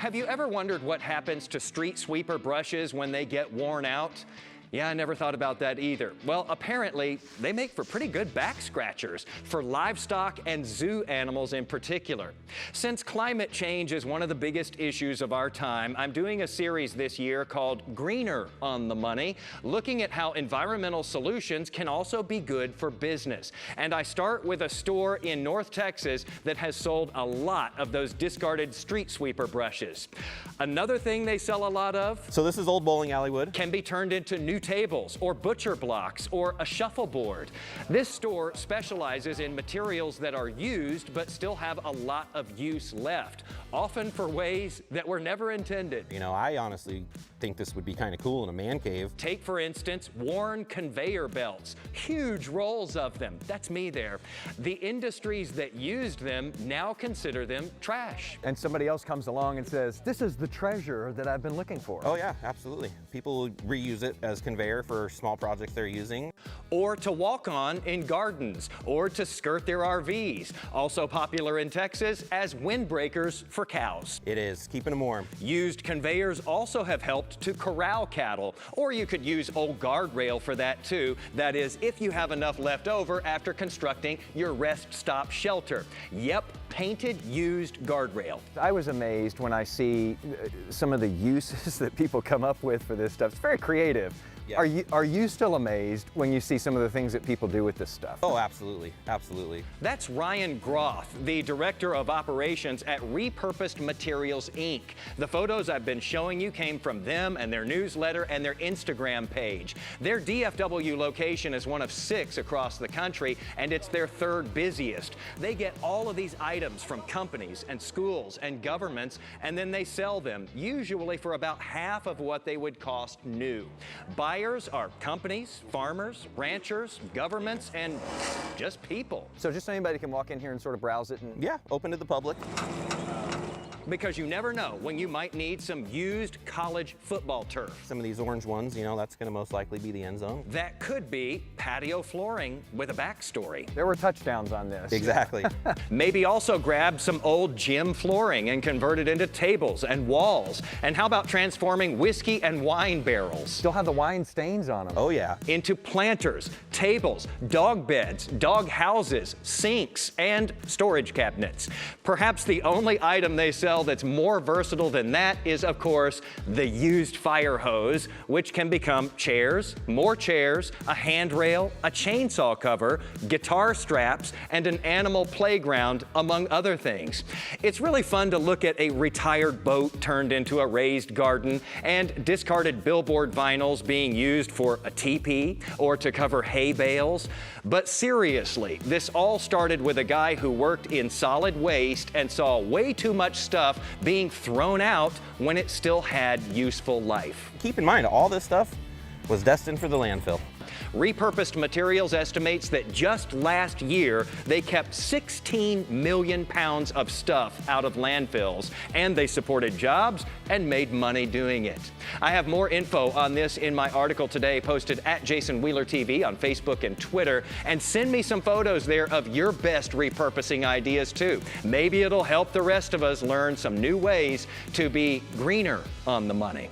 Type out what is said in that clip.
Have you ever wondered what happens to street sweeper brushes when they get worn out? Yeah, I never thought about that either. Well, apparently, they make for pretty good back scratchers for livestock and zoo animals in particular. Since climate change is one of the biggest issues of our time, I'm doing a series this year called Greener on the Money, looking at how environmental solutions can also be good for business. And I start with a store in North Texas that has sold a lot of those discarded street sweeper brushes. Another thing they sell a lot of, so this is old bowling alley wood, can be turned into new tables or butcher blocks or a shuffleboard. This store specializes in materials that are used but still have a lot of use left, often for ways that were never intended. You know, I honestly think this would be kind of cool in a man cave. Take, for instance, worn conveyor belts, huge rolls of them. That's me there. The industries that used them now consider them trash. And somebody else comes along and says, this is the treasure that I've been looking for. Oh yeah, absolutely. People reuse it as conveyor for small projects they're using. Or to walk on in gardens, or to skirt their RVs. Also popular in Texas as windbreakers for cows. It is, keeping them warm. Used conveyors also have helped to corral cattle, or you could use old guardrail for that too. That is, if you have enough left over after constructing your rest stop shelter. Yep, painted used guardrail. I was amazed when I see some of the uses that people come up with for this stuff. It's very creative. Yeah. Are you still amazed when you see some of the things that people do with this stuff? Oh, absolutely, absolutely. That's Ryan Groth, the Director of Operations at Repurposed Materials, Inc. The photos I've been showing you came from them and their newsletter and their Instagram page. Their DFW location is one of 6 across the country, and it's their 3rd busiest. They get all of these items from companies and schools and governments, and then they sell them, usually for about half of what they would cost new. Buyers are companies, farmers, ranchers, governments, and just people. So just anybody can walk in here and sort of browse it? And yeah, open to the public. Because you never know when you might need some used college football turf. Some of these orange ones, you know, that's going to most likely be the end zone. That could be patio flooring with a backstory. There were touchdowns on this. Exactly. Maybe also grab some old gym flooring and convert it into tables and walls. And how about transforming whiskey and wine barrels? Still have the wine stains on them. Oh yeah. Into planters, tables, dog beds, dog houses, sinks, and storage cabinets. Perhaps the only item they sell that's more versatile than that is, of course, the used fire hose, which can become chairs, more chairs, a handrail, a chainsaw cover, guitar straps, and an animal playground, among other things. It's really fun to look at a retired boat turned into a raised garden and discarded billboard vinyls being used for a teepee or to cover hay bales. But seriously, this all started with a guy who worked in solid waste and saw way too much stuff being thrown out when it still had useful life. Keep in mind, all this stuff was destined for the landfill. Repurposed Materials estimates that just last year, they kept 16 million pounds of stuff out of landfills, and they supported jobs and made money doing it. I have more info on this in my article today, posted at Jason Wheeler TV on Facebook and Twitter, and send me some photos there of your best repurposing ideas too. Maybe it'll help the rest of us learn some new ways to be greener on the money.